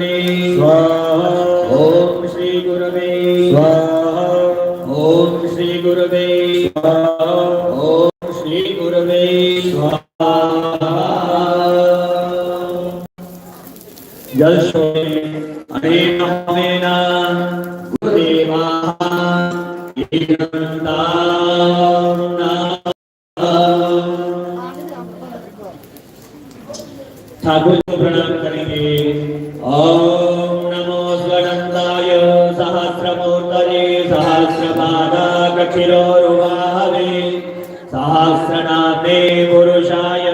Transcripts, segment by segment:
स्वाहा। ओम श्री गुरवे स्वाहा। ओम श्री गुरवे स्वाहा। ओम श्री गुरवे स्वाहा। जल सोने अनेक होमेना गुरुदेवा ठाकुर को प्रणाम करेंगे। ओम नमो स्वरंताय सहस्रमूर्तये सहस्रपादाक्षिरोरुबाहवे सहस्रनामे पुरुषाय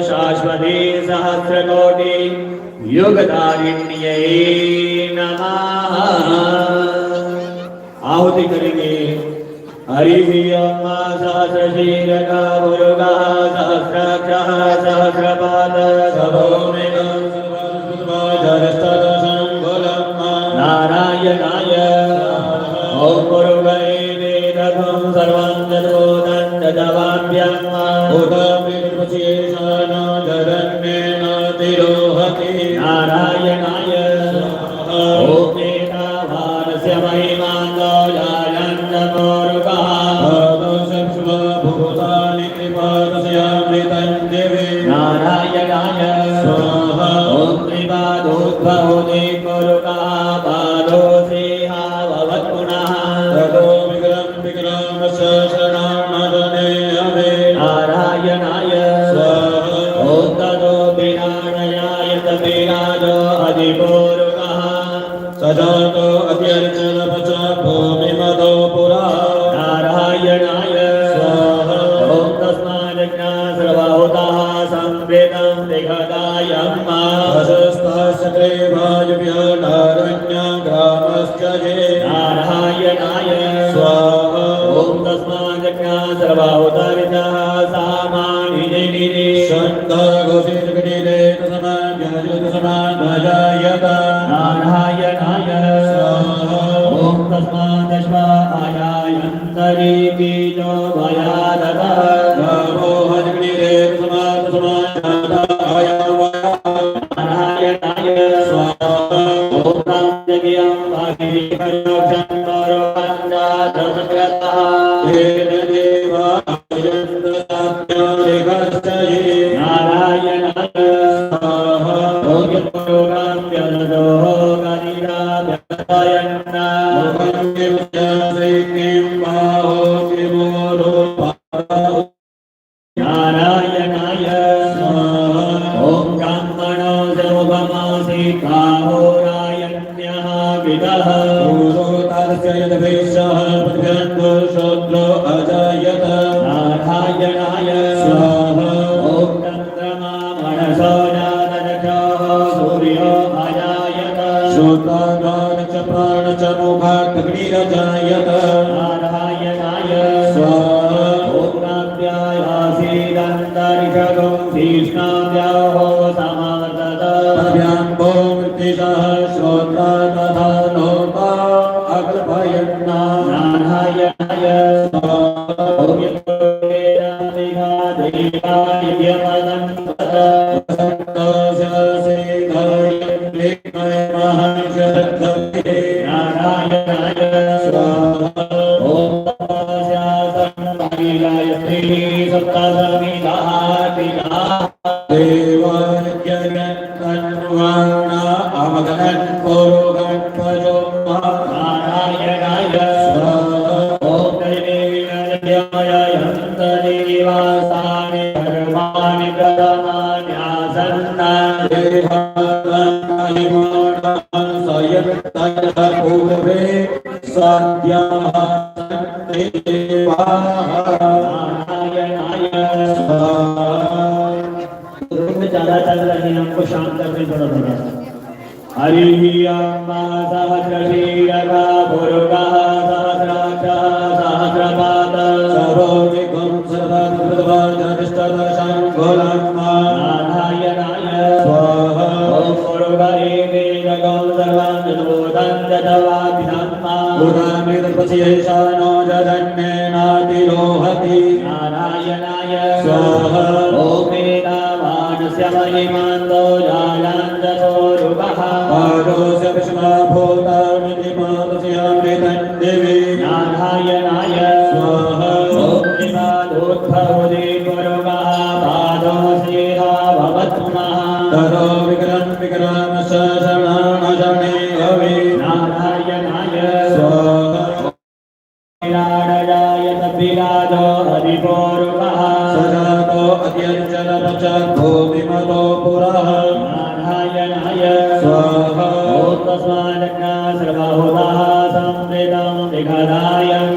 शाश्वते सहस्रकोटि युगधारिण्यै नमः। आहुति करेंगे। हरिः ओम सहस्रशीर्षः मुरुगः सहस्राक्षः सहस्रपाद सभोमेकं नारायणाय ओम मुरुगये वेदकं सर्वं तद्बोधं ददाम्यं उदमिर्वशेषान जगन्नेन तिरोहति नारायणाय ओम वेदावारस्य महिमान्दो जायन्त मुरुगः भूतानि कृपादस्यामृतं देवे नारायणाय स्वाहा। ओम कृपादोद्भवते मुरुगः पादो श्रीहाववत् पुनः ततो विक्रमस्य शरणानदने हवे नारायणाय स्वाहा। ओम ततो विनाशयाय तविराजो अधिमुरुगः सजातो अत्यर्चनपच भूमिमतो पुरा नारायणाय स्वाहा। ओम तस्माज्ञासर्वभूतः संवेदं दिगदायं हस्तस्ते वायुभ्यो नारण्यं ग्रामश्च ये नारायणाय स्वाहा। ओम तस्माज्ञासर्वभूतविदः सामानिनिनि षण्डघोषितविनिरे तस्माद्यायुतसमाध्वजायत नारायणाय स्वाहा। ओम तस्मादश्वायायन्तरीकीजो भयादतः नमो हरिविनिरे तस्माद्समाजाताय नारायणाय स्वाहा। ओम तस्माद्यज्ञं भागीकरोक्षं नरोपञ्चादशकृतः तेन देवा नारायणाय स्वाहा। ओम यत्पुरुषं व्यनदोः कनिराभ्ययन्ना नारायणाय स्वाहा। ओम ब्राह्मणो सर्वमासि काहोरायण्यः विदः पुरुषोत्तरस्य यद्वैश्यः प्रतिगन्धो शूद्रो अजायत नारायणाय स्वाहा। ओम चन्द्रमा मनसो जातचक्षुः सूर्यो अजायत श्रोत्रागान च प्राण च मुखाग्निरजायत नारायणाय स्वाहा। ओम नाभ्यायासीदन्तरिक्षगं शीर्ष्णाभ्याहो समावर्तत मृत्तिशः श्रोत्रा तथा नोता अग्रभयन्ना नारायणाय स्वाहा। ओम नारायणाय स्वाहा। ओम देवार्यगन्वाणा अवगन् पुरुगन्पजो नारायणाय स्वाहा। ओम दैवेयन्तदेवासानि धर्माणि प्रथमान्यासन्ना पूर्वे सद्यः नारायणाय स्वाहा। ज्यादा चल रही है हमको शांत करके थोड़ा थोड़ा। हरिः ओम सहस्रशीर्षः मुरुगः सहस्राक्षः सहस्रपाद सभोमिकं सर्वकृतवादनिष्ठदशं नारायणाय स्वाहा। ओम मुरुगये वेदकं सर्वं तद्बोधं ददाम्यहम् उदमिर्वशेषानो जगन्नेनातिरोहति नारायणाय स्वाहा। ओम वेदावानस्य महिमान्दो जायन्त पुरुगः पादोस्य विष्णा भूतामिति मातस्यामृतं देवी नारायणाय स्वाहा ॐ त्रिपादोद्भवदे पुरुगः पादोऽस्येहा भवत्पुनः ततो विक्रम शरणाशने हवे नारायणाय स्वाहा विराडयाय तद्विराजो हरिपोरुगः सजातो अत्यञ्चलपचद्भूमिमतो पुरः नारायणाय स्वाहा ॐ तस्मादग्ना सर्वभूतः संवृतं विघदायं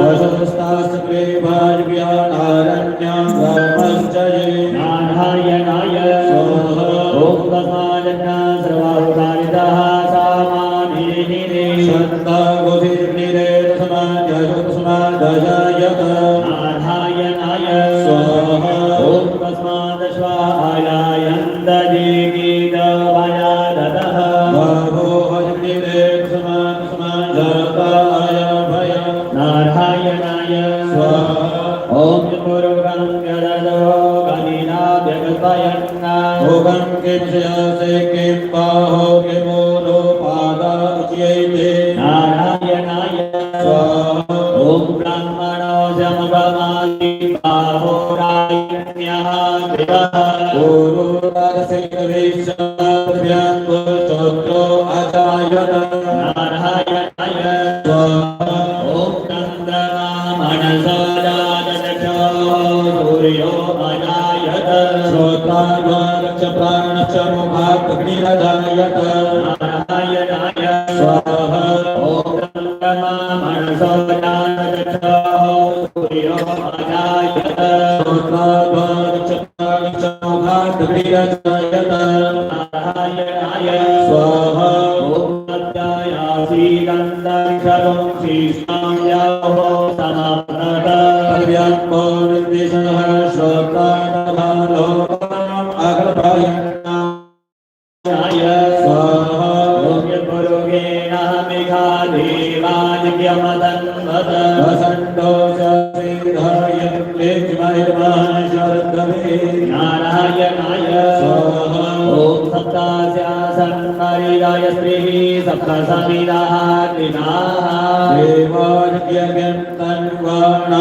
वसुस्तास्त्रे भार्याणारण्यां रामश्चये नारायणाय स्वाहा ॐ तस्मादग्ना सर्वभूतानितः सामानिरे शन्ता गोधिर्निरे तस्माद्यजोतस्मादजायत नारायणाय स्वाहा ॐ तस्मादश्वायान्दजीगीतभयादतः बाहो हरिनिरे तस्मादजाताय भय नारायणाय स्वाहा ॐ पुरुगं गददो गणिनाभ्यगल्पयन्ना भोगं किं शयासे किं बाहो किमूलो पादा उच्यैते नारायणाय स्वाहा ॐ ब्रह्मणो जमगमादि बाहोरायण्यः कृतः पूर्वरागसिंहवीक्षाभ्यां चोत्रो अजायत नारायणाय स्वाहा ॐ चन्द्रमा मनसो जातचक्षो सूर्यो अजायत श्रोत्रार्वाक्ष प्राणश्च मुखाग्निरजायत नारायणाय स्वाहा ॐ चन्द्रमा मनसो जातचक्षो सूर्यो अजायत श्रोत्रार्वाक्ष प्राणश्च मुखाग्निरजायत नारायणाय स्वाहा ॐ अध्यायासीगन्धर्षं शीर्षं यावो समाप्नत पर्याप्तो निर्देशः श्रोत्रानभालोकम् अग्रभायन्ना स्वाहा पुरुगेण मेघादेवादिव्यमदन्वत वसन्तो शरद्गवे नारायणाय स्वाहा ॐ सप्तास्यासन्मरिदाय स्त्रीः सप्तसमिदाः त्रिनाः देवार्यज्ञं तन्वाण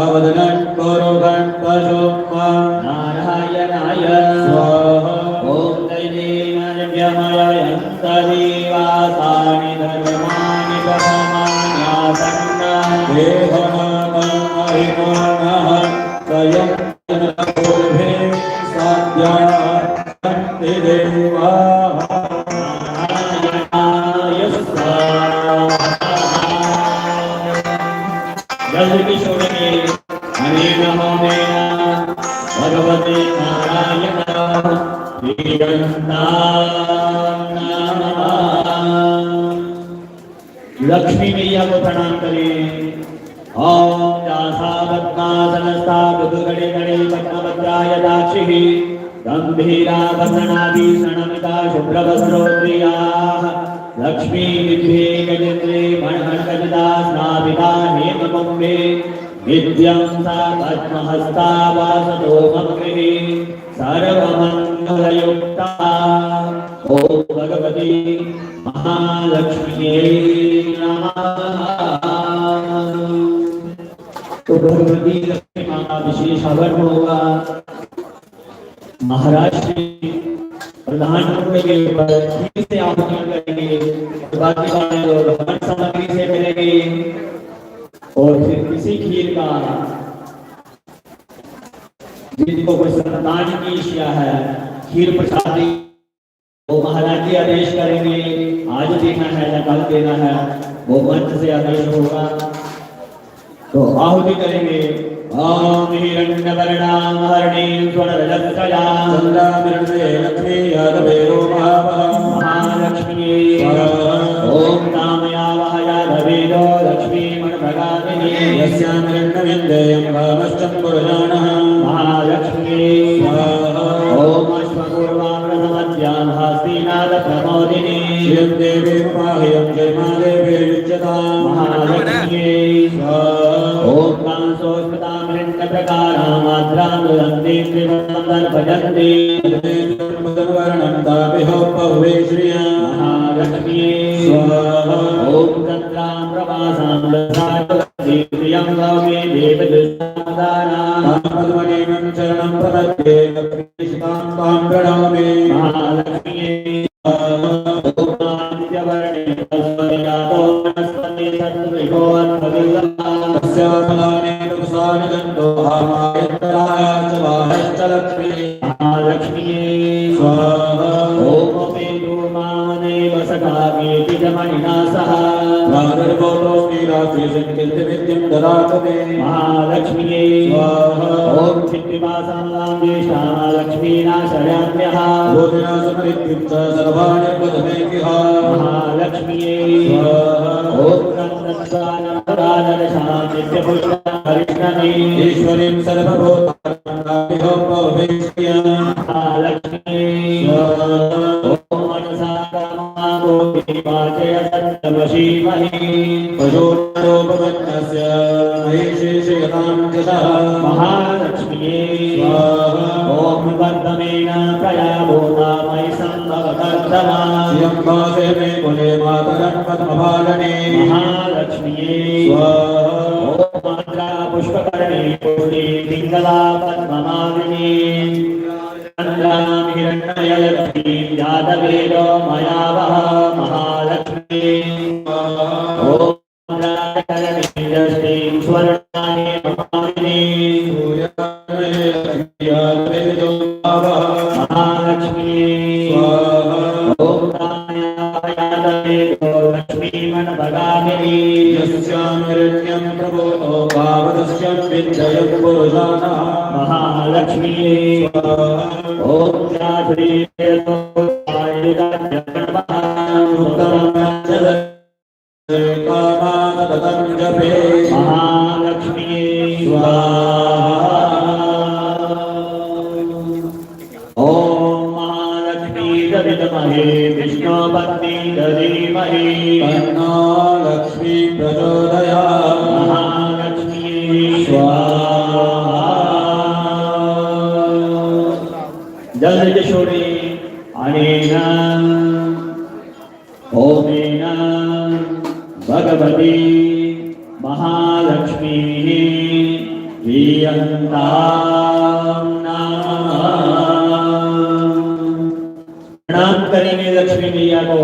अवदनं कुरुगं पशुमा नारायणाय स्वाहा ॐ दैवीमयन्तदेवासानि धर्माणि परमान्यासन्नः देहमानः स्वयं जनपूर्वे साध्याः सन्ति देवाः नारायणाय स्वाहा जलकिशोरे अनेन होमेन भगवते नारायण लक्ष्मी मैया को प्रणाम करें। ओम दासावत्मासनस्था मृदुगणे गणे पद्मभद्राय दाक्षिः गंभीरा वदनाभीषणमिता शुभ्रवस्त्रोत्रियाः लक्ष्मी विद्ये गजेन्द्रे मणगणगजदा स्नापिता हेमकुम्भे नित्यं सा पद्महस्ता वासतो मम गृहे सर्वमङ्गलयुक्ता ॐ भगवती महालक्ष्म्यै नमः। तो भगवती लक्ष्मी माता विशेष हवन होगा। महाराष्ट्र प्रधानमंत्री के ऊपर ठीक से आह्वान करेंगे, बाकी वाले लोग हवन सामग्री से मिलेंगे और फिर किसी खीर का जिनको कोई संतान की इच्छा है खीर प्रसादी वो महाराज जी आदेश करेंगे, आज देना है या कल देना है, वो मंच से आदेश होगा। तो आहुति करेंगे। ओम हिरण्यवर्णां हरणीं स्वर्णरजतकलां चन्द्रामृते लक्ष्मी यादवेरो महालक्ष्मी ओम कामयावह यादवेदो लक्ष्मी मणभगादिनी यस्यामृण्यविन्देयं भावश्चं पुरुषाणः महालक्ष्मी ओम अश्वपूर्वामृतमद्यां हस्तिनाथप्रमोदिनी श्रियं देवीं पाह्यं जन्मादेवी युज्यता महालक्ष्मी ओम कांसोस्मृतामृण्यप्रकारामाद्रां दुरन्ति त्रिवन्दर्भजन्ति वर्णं दाभिः पहुवे श्रिया स्वाहा ओम चंद्रां प्रभासां दधातुं मे देवदुष्टादानां पद्मनीनं चरणं प्रपद्ये लक्ष्मीशां तां प्रणमामि महालक्ष्मी ओमादित्यवर्णे तस्मयातो वनस्पति सत्त्विको तस्याफलानि तुसानि गन्धो हामायन्तराय च वाहश्च लक्ष्मी महालक्ष्मी स्वाहा ओम पेदुमानेव सखामेति च मणिना सह वागर्भोऽस्मि रात्रिसङ्कीर्तिनित्यं ददातु मे महालक्ष्मी स्वाहा ओम चित्तिवासां ज्येष्ठा लक्ष्मीनाशयाम्यः भूतिनाशमृत्युं च सर्वाणि प्रथमेकिह महालक्ष्मी स्वाहा ओम नन्दनकाननदानरसां नित्यपुष्पहरिष्णवे ईश्वरीं सर्वभूतानां महालक्ष्मी स्वाहा ओम मनसा कामो वाचय सत्यवशीमहि पशोपमन्यस्य महिषेषयतां जशः महालक्ष्मी स्वाहा ओम वर्धमेन प्रयाभूतामयि सम्भवकर्तमा श्रियं वासे मे कुले मातरं पद्मपालने महालक्ष्मी स्वाहा ओम मात्रा पुष्पकर्णे पुष्णे पिङ्गला पद्ममालिनी चन्द्रां हिरण्मयलक्ष्मीं जातवेदो मया वः महालक्ष्मी ओम राजकर्णे दष्टिं स्वर्णानि ममालिनी महालक्ष्मी ओम रायादवेदो लक्ष्मीमन्वगामिनी यस्यामिरण्यं प्रभो भावदस्यं विद्ययं पुरुषाणः महालक्ष्मी ओम रात्रिवेदो कामानततं जपे महालक्ष्मी स्वाहा ओम महालक्ष्मी विद्महे विष्णुपत्नी धीमहि तन्नो लक्ष्मी प्रचोदयात् महालक्ष्मी स्वाहा जलजशोरे अनेन ओमेन भगवती महालक्ष्मी प्रियंतां प्रणाम करेंगे लक्ष्मी मैया को।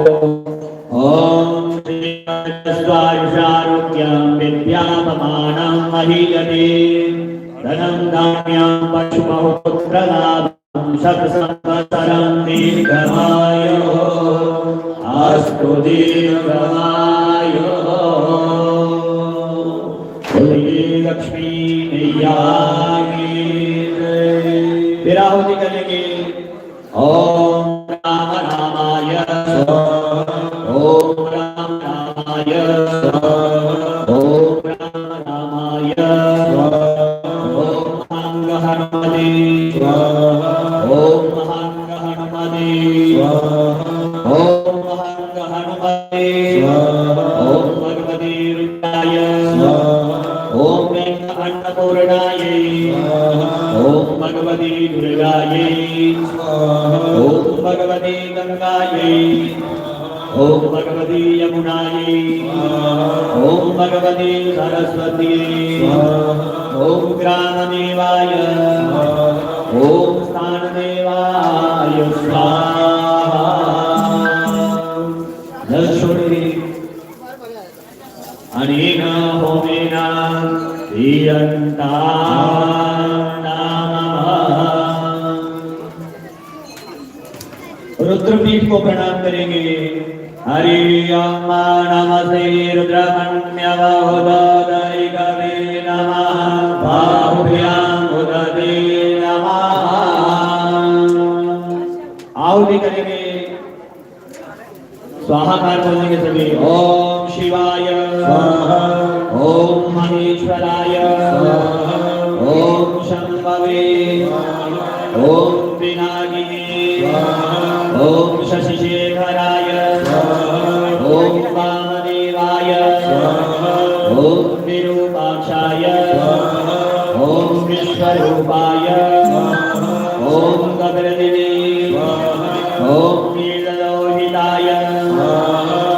ओम स्वायुषारोग्यं विद्यापमानं महीयते धनं धान्यं पशुपौत्रलाभं शतसंवत्सरं दीर्घमायुः अस्तु दीर्घमायुः। बोलिए लक्ष्मी मैया की जय। फिर आहुति करेंगे ओम राम रामाय ओम राम रामाय ओम राम रामाय ओम हंग हनुमते ओम हंग हनुमते ओम हंग हनुमते ओम भगवते रुद्राय ओम वेंकट अन्नपूर्णाय ओम भगवती दुर्गायै ओम भगवती गंगायै ओम भगवती यमुनायै ओम भगवती सरस्वत्यै ओम ग्रामदेवाय ओम स्थानदेवाय स्वाहा। जल छोड़े अनेन होमेन रुद्रपीठ को प्रणाम करेंगे। हरि ओम नमस्ते रुद्रमन्यवहोदयिकवे नमः बाहुभ्यां उदते नमः। आहुति करेंगे स्वाहाकार बोलेंगे सभी। ओम शिवाय स्वाहा ओम महेश्वराय स्वाहा ओम शंभवे ओम पिनाकिने स्वाहा ओम शशिशेखराय स्वाहा ओम वामदेवाय स्वाहा ओम विरूपाक्षाय स्वाहा ओम विश्वरूपाय स्वाहा ओम कपिलदेवे स्वाहा ओम नीललोहिताय स्वाहा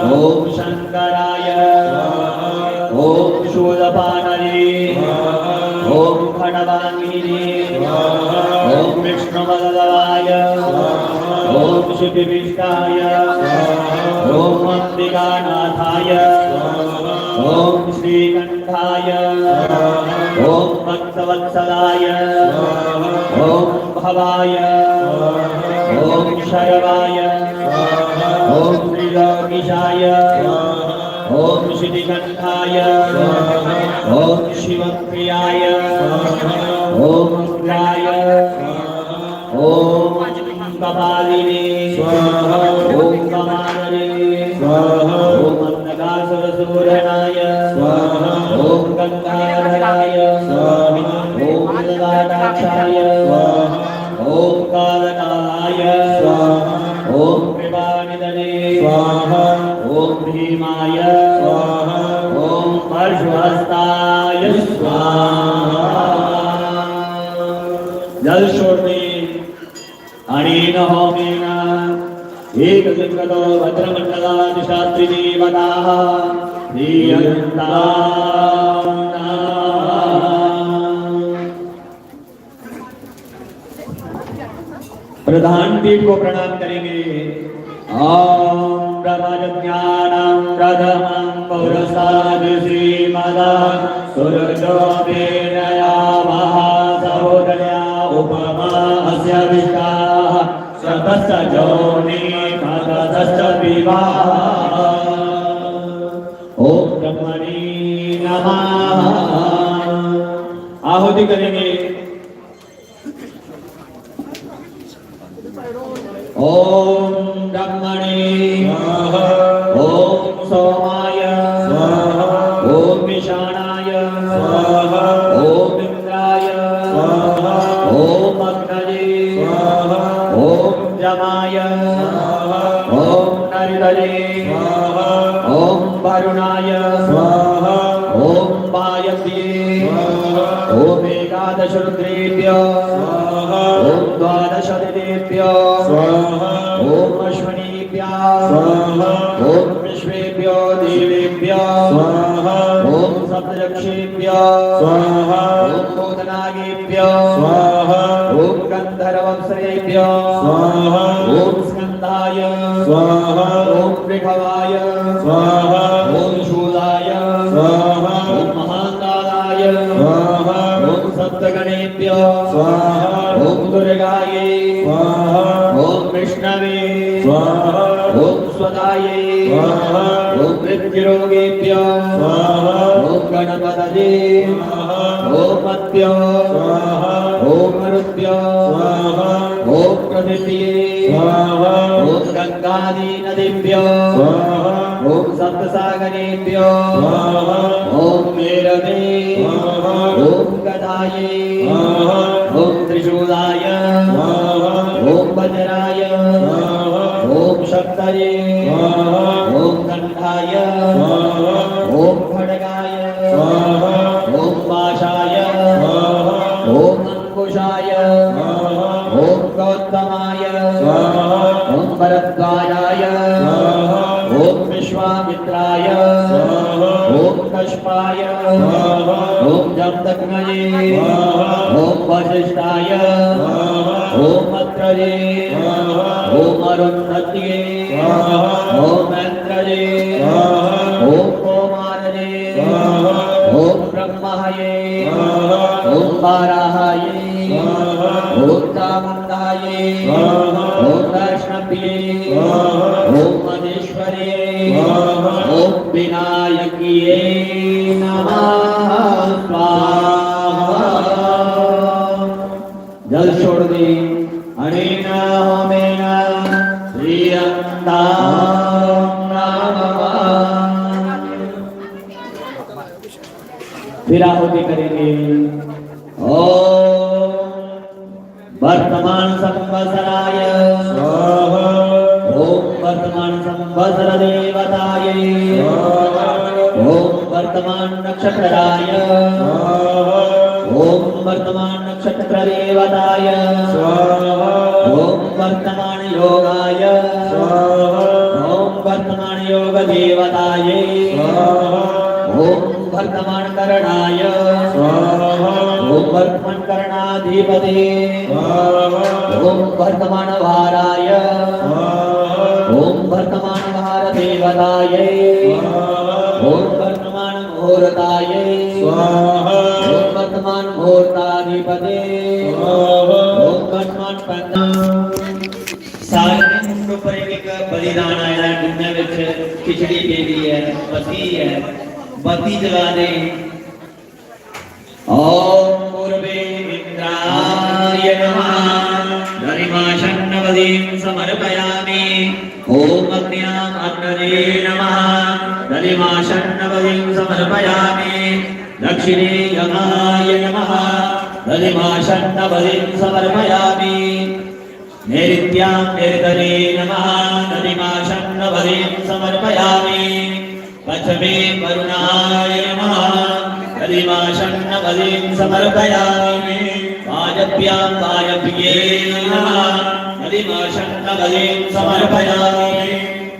क्षितिविष्टाय ॐ अम्बिकानाथाय ॐ श्रीकण्ठाय ॐ भक्तवत्सलाय ॐ भवाय ॐ शरवाय ॐ त्रिलोकीशाय ॐ श्रीकण्ठाय ॐ शिवप्रियाय ॐ उग्राय ॐ कपालिने ॐ कमालने ॐ अन्नकासुरसूरणाय ॐ गंगाधराय ॐ ललाटाक्षाय ॐ कालकालाय ॐ कृपानिधने ॐ भीमाय ॐ परशुहस्ताय स्वाहा। जल छोड़ने अनेन होमेन एकलिंगतो भद्रमण्डलादिशास्त्री देवताः ह्रियन्ताम् प्रधान पीठ को प्रणाम करेंगे। ओम ब्रह्मज्ञानं प्रथमं पुरस्ताद श्रीमदा सुरजोपेनया महासहोदया उपमा अस्य विष्टाः शतस्य जोनि मतस्य विवाह। ओम ब्रह्मणे नमः। आहुति करेंगे। ओम ब्रह्मणे ओम सोमाय ओम विषाणाय ओम इंद्राय ओम अग्नये ओम जमाय ओम नरिदले ओम वरुणाय ओम वायव्ये ओम एकादश रुद्रेभ्य ओम द्वादश दिनेभ्य ओम अश्वनीभ्यः ओम विश्वेभ्यो देवेभ्यः ओम सप्तर्षिभ्यः ओम भूतनागेभ्यः ओम गन्धर्वप्सरेभ्यः ओम स्कन्धाय ओम वृषभाय ओम शूलाय ओम महाकालाय ओम सप्तगणेभ्यः ओम दुर्गायै ओम विष्णवे ओम स्वदायै ओम मृत्युरोगेभ्यः ओम गणपतये ओम मत्य ओम मरुद्भ्य ओम प्रदित्ये ओम गंगादी नदीभ्यः ओम सप्तसागरेभ्यः ओम मेरवे ओम गदायै ओम त्रिशूलाय ओम वज्राय ओम शक्तये ओम कंठाय ओम खड्गाय ओम पाशाय ओम अंकुशाय ओम गौतमाय ओम भरद्वाजाय ओम विश्वामित्राय ओम कश्यपाय ओम जमदग्नये ओम वसिष्ठाय ओम अत्रये ओम अरुन्धत्ये ओम ऐन्द्रये ओम कौमारये ओम ब्रह्महये ओम वाराहये ओम चामुण्डाये ओम वैष्णव्ये ओम महेश्वर्ये ओम विनायक्ये नमः स्वाहा। जल छोड़ दे अनेन होमेन श्रीयन्ताम् नमः। फिर आहुति करेंगे। ओम वर्तमान संवत्सराय ओम वर्तमान संवत्सर देवताय ओम वर्तमान नक्षत्राय ओम वर्तमान नक्षत्र देवताय ओम वर्तमान योगाय ओम वर्तमान योग देवताय ओम वर्तमान करणाय ओम वर्तमान करणाधिपते ओम वर्तमान वाराय वर्तमान भारदेवताये ओम वर्तमान मुहूर्ताये ओम वर्तमान मुहूर्ताधिपते ओम वर्तमान पंचा सारे मुंड पर एक बलिदान आया दुनिया विच खिचड़ी देवी है बती जला दे ओम पूर्वे इंद्राय नमः दरिमाशन्नवदीं समर्पयामि ओम अग्न्याम अग्नये नमः दरिमाशन्नवदीं समर्पयामि दक्षिणे यमाय नमः दरिमाशन्नवदीं समर्पयामि नैऋत्यां नैर्दरे नमः दरिमाशन्नवदीं समर्पयामि पश्चिमे वरुणाय नमः दरिमाशन्नवदीं समर्पयामि वायव्यां वायव्ये नमः दरिमाशन्नवदीं समर्पयामि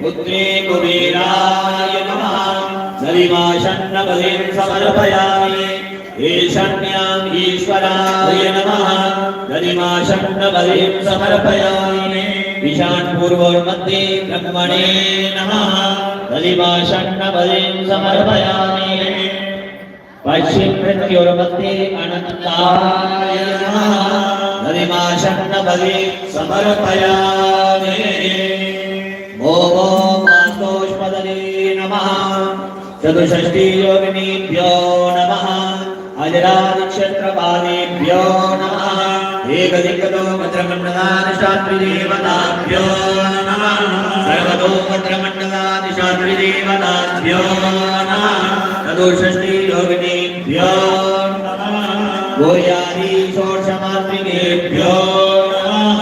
उत्तरे कुबेराय नमः दरिमाशन्नवदीं समर्पयामि ईशान्याम् ईश्वराय नमः दरिमाशन्नवदीं समर्पयामि ईशान पूर्वोर्मध्ये ब्रह्मणे नमः दरिमाशन्नवदीं समर्पयामि पश्चिम मृत्योर्मध्ये अनन्ताय नमः दरिमाशन्नवदीं समर्पयामि ओम मातोष्पदने नमः चतुष्षष्टि योगिनीभ्यो नमः अजरादिक्षत्रपालेभ्यो नमः एकदिक्कतो भद्रमण्डलादिशात्रिदेवताभ्यो नमः सर्वतो भद्रमण्डलादिशात्रिदेवताभ्यो नमः चतुष्षष्टि योगिनीभ्यो नमः गोर्यादि षोडशमात्रिकेभ्यो नमः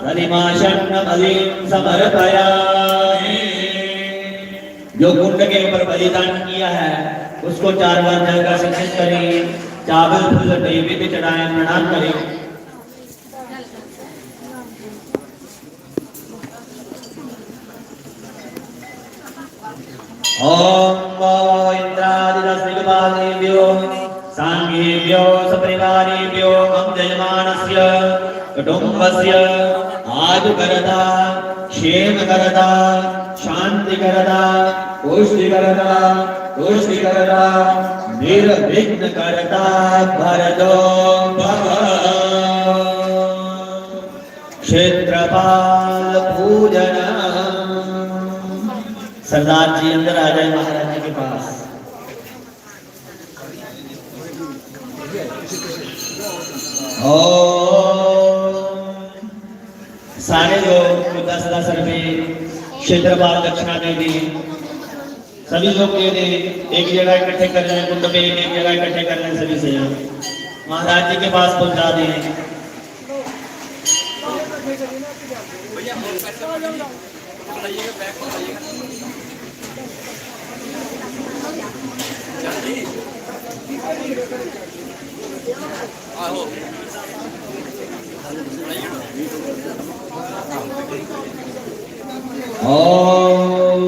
दरिमाशन्नवदीं समर्पयामि। जो कुंड के ऊपर बलिदान किया है उसको 4 बार जल का सिंचित करें, चावल फूल नैवेद्य चढ़ाएं, प्रणाम करें। ओम इंद्रादिदस्तिकपालेभ्यो सांघेभ्यो सपरिवारेभ्यो मम जयमानस्य कुटुंबस्य आयुकरता क्षेमकरता शांतिकरता पुष्टिकरता तुष्टिकरता निर्विघ्नकरता भरतो भव। क्षेत्रपाल पूजन। सरदार जी अंदर आ जाए महाराज के पास। सारे लोग 10-10 रुपये क्षेत्रपाल दक्षिणा दे दी। सभी लोग दे दे, एक जगह इकट्ठे कर लें, कुंड पे एक जगह इकट्ठे कर लें, सभी से महाराज जी के पास पहुंचा दें। ओम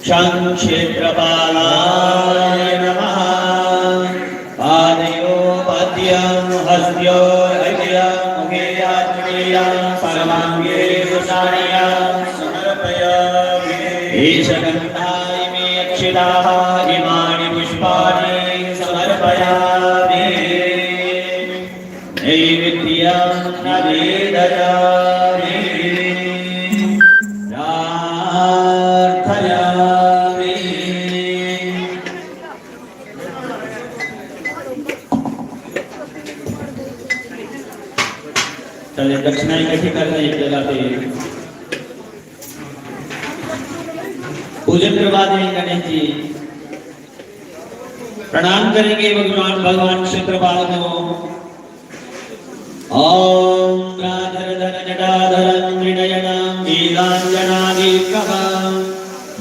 शं क्षेत्रपालाय नमः। पादयो पद्यं हस्त्यो अग्र्यं मुखे आत्मीयं सर्वांगे सुषाणियं समर्पयामि। ईशगन्धाय मे अक्षिताः इमानि पुष्पाणि समर्पयामि। नैवेद्यं निवेदयामि। प्रार्थयामि। चलिए दक्षिणा इकट्ठी कर रहे एक जगह पे पूजन करवा देंगे गणेश जी। प्रणाम करेंगे भगवान क्षेत्रपाल को। ओम राधरधर जटाधरं त्रिनयनं नीलाञ्जनादिकं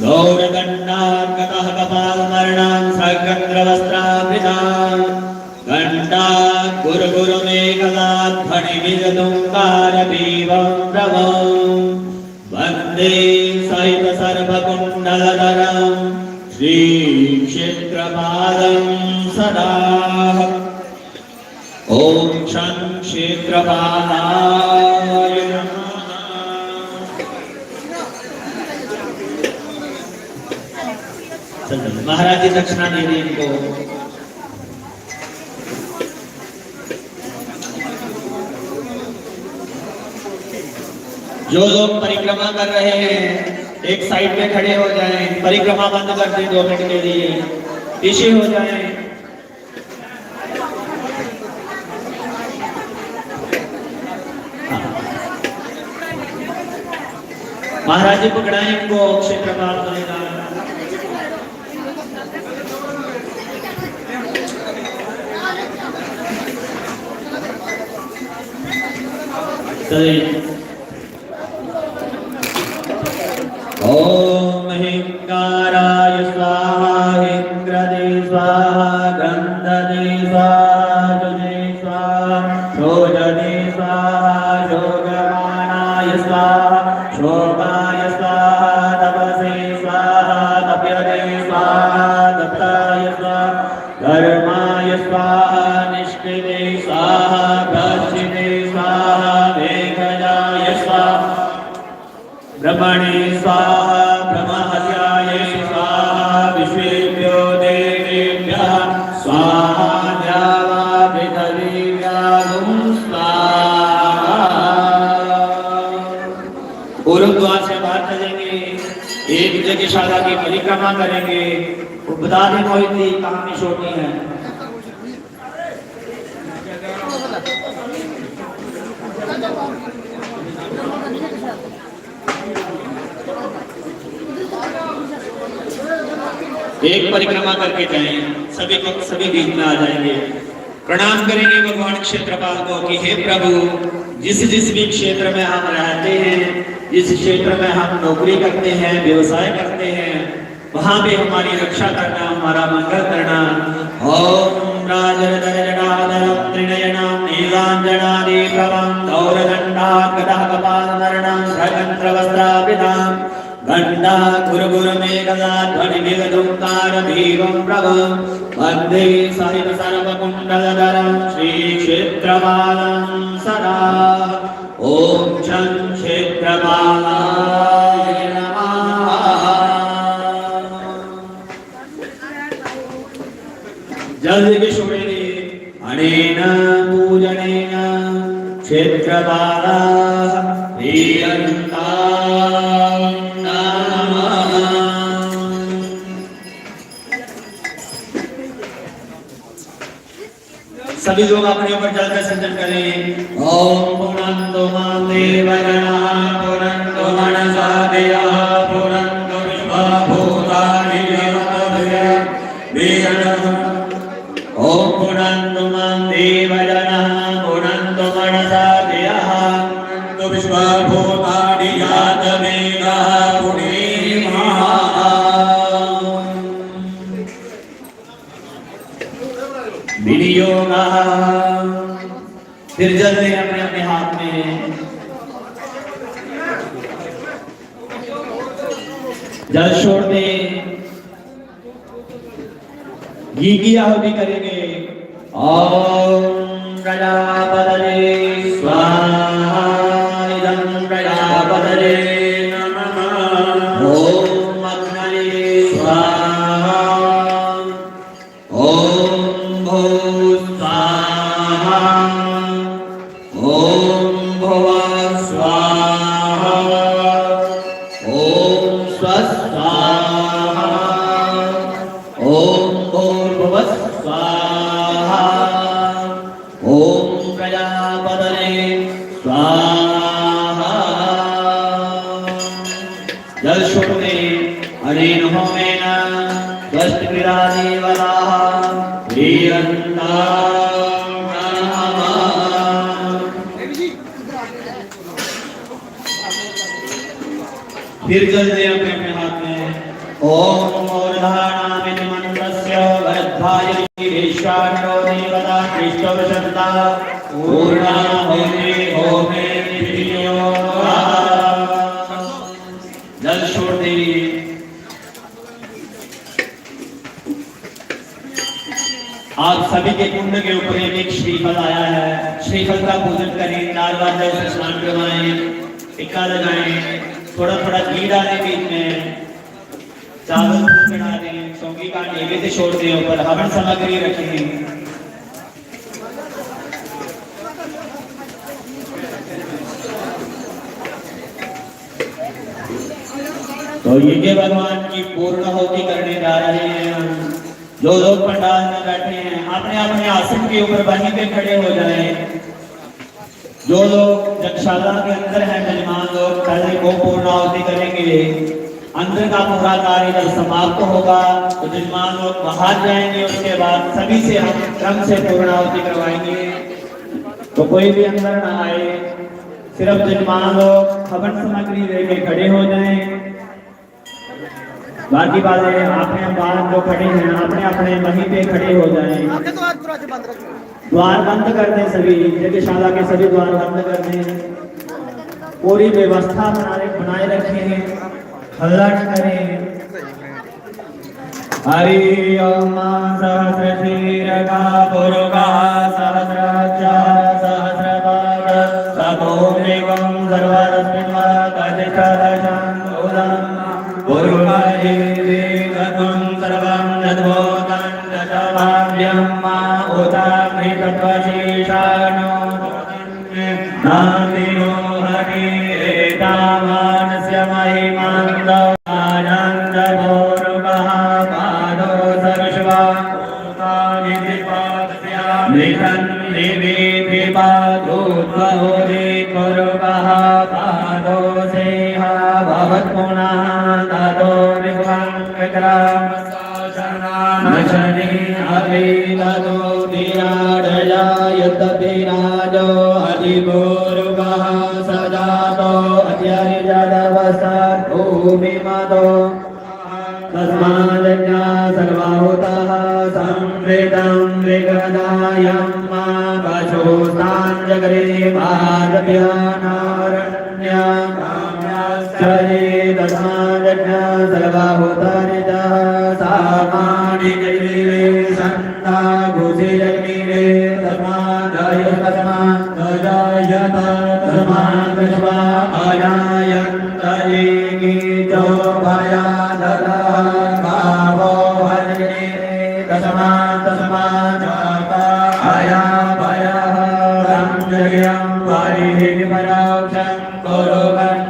गौरगण्डार्कतः कपालमर्णां सकन्द्रवस्त्रावृतां घण्टा गुरुगुरुमेकलाध्वनिविजतुङ्कारपीवं प्रभं वन्दे सहित सर्वकुण्डलधरं श्रीक्षेत्रपालं सदा। ओम शं क्षेत्रपालाय नमः। महाराज जी दक्षिणा दे दी इनको। जो लोग परिक्रमा कर रहे हैं एक साइड पे खड़े हो जाएं, परिक्रमा बंद कर दें 2 मिनट के लिए, पीछे हो जाएं। महाराज जी पकड़ाएं इनको क्षेत्रपाल बनेगा। ओम हिंकाराय स्वाहा, इंद्रदे स्वाहा, गंधदे स्वाहा, जुजे स्वाहा, शोजदे स्वाहा, शोगमानाय स्वाहा, शोकाय स्वाहा, तपसे स्वाहा, तप्यदे स्वाहा, दत्ताय स्वाहा, धर्माय स्वाहा, निष्कृते स्वाहा, भक्षिते स्वाहा, मेघजाय स्वाहा, ब्रह्मणे स्वाहा, ब्रह्महत्याय स्वाहा, विश्वेभ्यो देवेभ्यः स्वाहा, द्यावा पृथिव्यागुं स्वाहा। पूर्व द्वार से बाहर चलेंगे, एक यज्ञशाला की परिक्रमा करेंगे। बता दें मोहित जी कहानी छोटी है। एक परिक्रमा करके जाएं, सभी बीच में आ जाएंगे। प्रणाम करेंगे भगवान क्षेत्रपाल को कि हे प्रभु, जिस भी क्षेत्र में हम रहते हैं, जिस क्षेत्र में हम नौकरी करते हैं, व्यवसाय करते हैं, वहां पे हमारी रक्षा करना, हमारा मंगल करना। ओम राजरदरजडाधरं त्रिनयनं नीलांजनादिप्रभं गौरदण्डाकटकपालमरणं भ्रगन्त्रवस्त्राभिधां गंडा गुरुगुरुमेघदा ध्वनिमेघधूमकारभीमं प्रभुं वन्दे सहित सर्वकुण्डलधरं श्रीक्षेत्रपालं सदा। ॐ शं क्षेत्रपालाय नमः। जल विश्वेदे अनेन पूजनेन क्षेत्रपाला प्रियन्ता। सभी लोग अपने ऊपर जल का सिंचन करें। ओम पुनंतो देवगणा पुनंतो मनसा देया पुनंतो विश्वभूतानि ओम पुनंतो देवगणा पुनंतो मनसा देया पुनंतो विश्वभूतानि यातमेघा पुनीमः। विनियोगा फिर जल लें अपने अपने हाथ में। जल छोड़ दें, घी की आहुति करेंगे। ओम प्रजापतये स्वाहा, इदं प्रजापतये नमः। ओम अग्नये स्वाहा, ओम भूः स्वाहा, ओम भुवः स्वाहा, ओम स्वः स्वाहा, ओम भूर्भुवः स्वाहा, ओम प्रजापतये स्वाहा। जल छोड़े अनेन होमेन स्वस्तिभिरादेवताः प्रियन्ता। फिर जल दे अपने अपने हाथ में। ओम मूर्धानामिति मंत्रस्य वरद्धायति ईश्वरो देवता कृष्णवशन्ता पूर्णा होमे होमे विनियोगा। जल छोड़ दे। आप सभी के कुंड के ऊपर एक श्रीफल आया है। श्रीफल का पूजन करें, लाल वाले से स्नान करवाएं, टिक्का लगाएं, थोड़ा थोड़ा घी डालें बीच में, चावल चढ़ा दें, चौकी का नैवेद्य छोड़ने ऊपर हवन सामग्री रखें। तो ये भगवान की पूर्ण होती करने जा रहे हैं। जो लोग पंडाल में बैठे हैं अपने अपने आसन के ऊपर वहीं पे खड़े हो जाएं। जो लोग यज्ञशाला के अंदर हैं मेहमान लोग पहले को पूर्णाहुति करेंगे। अंदर का पूरा कार्य जब समाप्त होगा तो मेहमान लोग बाहर जाएंगे। उसके बाद सभी से हम क्रम से पूर्णाहुति करवाएंगे। तो कोई भी अंदर ना आए, सिर्फ मेहमान लोग हवन सामग्री लेके खड़े हो जाएं। बाकी वाले अपने बाहर जो खड़े हैं अपने अपने वहीं पे खड़े हो जाएं। द्वार बंद कर दें, सभी यज्ञशाला के सभी द्वार बंद कर दें। पूरी व्यवस्था बनाए रखें, हल्ला न करें। हरि ओम सहस्रशीर्षा पुरुषा सहस्राक्षा सहस्रपाद सभूमिवं सर्वस्मिन् वा तदिष्ठदशं मूलम् पूर्वये वेदं सर्वं यद्भूतं दशवाद्यं मा उदामृतत्वशेषाणो नान्दिनो हरि एतावानस्य महिमानन्दपूर्वः पादो सर्वस्वानि द्विपादस्यामृतं निवेदिपादोद्वहोदे पूर्वः पादो सेह भवत्पुनः ततो विभवं विक्रम नशने अभिलतो विराडया यद्यपि राजो अधिपूर्वः सजातो अत्यरिजदवसत् भूमिमतो तस्मादज्ञा सर्वाहुतः संवृतं विगदायं मा पशुस्तान् जगरे पादभ्यानारण्यम् चरे तस्मादज्ञा सर्वाहुतानि च सामानि जैवे सन्ता घुसिजग्निरे तस्मादजायत तस्माद्विश्वा अजायन्त एके च भयादतः भावो हरिणे तस्मात् अया भयः संजयं परिपरोक्षं कुर्वन्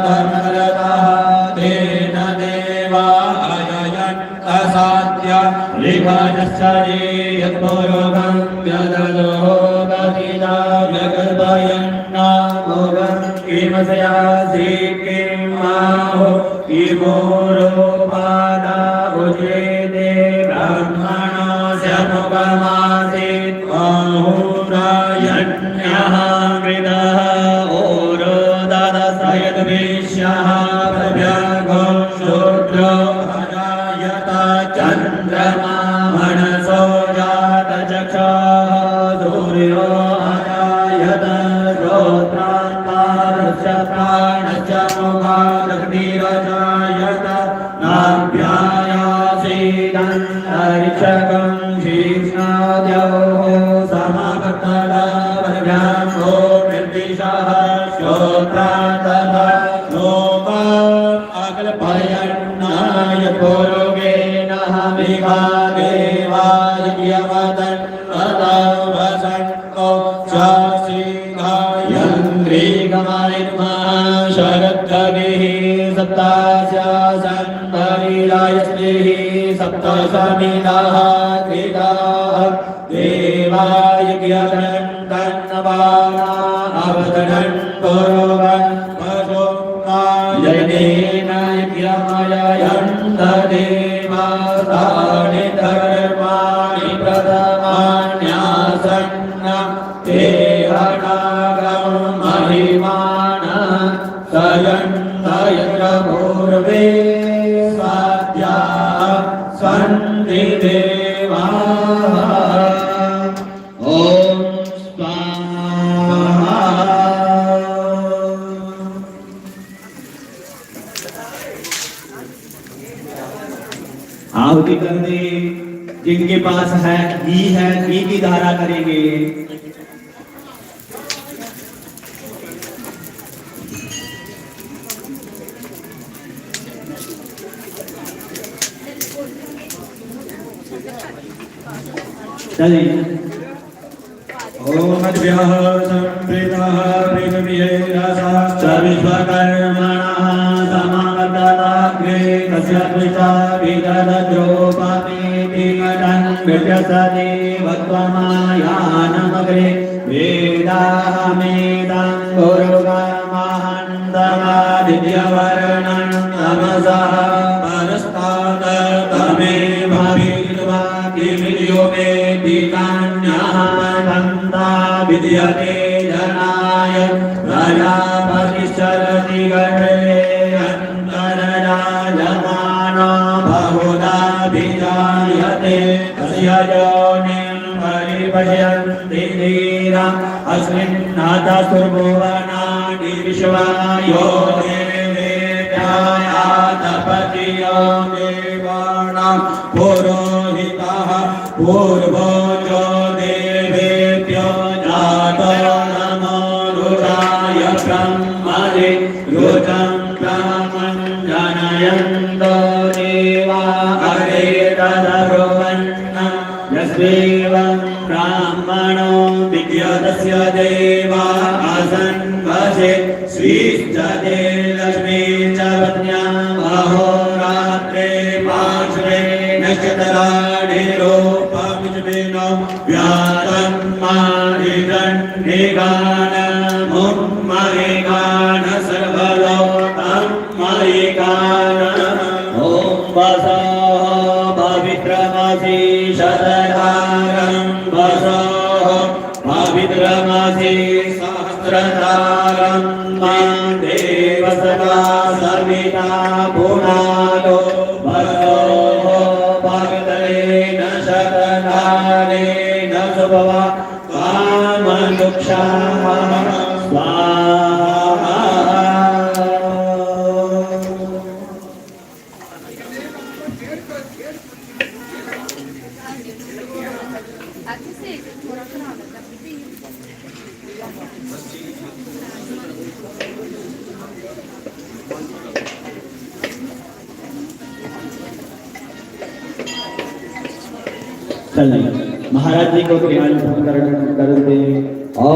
धर्मरतः तेन देवा अजयन् असाध्य विभजश्चरे यत्पूर्वं व्यदलो गतिना व्यकल्पयन्नामोगं किमस्यासि किं माहो किमोरोपादा उचेते ब्रह्मणस्य मुखमासीत् बाहुरायण्यः कृतः ओरो ददसयद्विष्यः प्रभ्यगो शूद्रो अजायत चन्द्रमा मनसो जातचक्षुः सूर्यो अजायत श्रोत्रान्तारश्च प्राणश्च मुखादग्निरजायत नाभ्यायासीदन्तरिक्षकं शीर्ष्णाद्योः समकर्तलवर्भ्यां वो निर्दिशः श्रोत्रान्तः लोकम् अकल्पयन्नाय पूर्वेण हमिभादेवाय यमदन् वसन्तो शासीघायन्द्रीगमायन्मः शरद्धभिः सप्तास्यासन् भविरायस्मिः सप्तशमिदाः क्रीडाः देवाय ज्ञानं तन्नवाना अवतरन् कुर्वन् पशुनायनेन यज्ञमयन्त देवास्तानि धर्माणि प्रथमान्यासन्न देहनागं महिमानः सयन्त पूर्वे स्वाद्याः सन्ति देवाः। ॐ स्वाहा। आहुति करने जिनके पास है घी की धारा करेंगे। चलिए ओम अद्भ्यः संप्रीतः प्रीतमिहे रसाश्च विश्वकर्मणः समागताग्रे तस्य पिता विदद्रोपामेति मदन् विद्यसति वत्वमायानमग्रे वेदाहमेदं गुरुगमहन्तमादित्यवर्णं तमसः परस्तात् तमेव विद्वा किमिद्यो मे दीकान्यः भन्ता विद्यते जनाय प्रजापतिश्चरति गर्भे अन्तरराजमानो बहुधा विजायते तस्य योनिं परिपश्यन्ति धीरा अस्मिन्नाथसुर्भुवनानि विश्वा यो देवेभ्यः देवानां पुरोहितः पूर्वजो देवेभ्यो जातो नमो रुद्राय ब्रह्मणे रुद्रं ब्रह्मं जनयन्तो देवा अग्रे तदब्रुवन्नं यस्वेवं ब्राह्मणो विद्यतस्य देवा आसन् वशे श्रीश्चते लक्ष्मी च पत्न्यां अहोरात्रे पार्श्वे नक्षत्राणिरूपमिजमेनो व्यातन्मादिदण्डिगानमुन्मयिगान सर्वलोकमयिगान ॐ वसो पवित्रमसि शतधारं वसो पवित्रमसि सहस्रधारं मा देवसदा सविता पुनालो वसो भगतलेन शतधारेण सुभवा कामनुक्षाः स्वाहा चलिए महाराज जी को ज्ञान कर दे।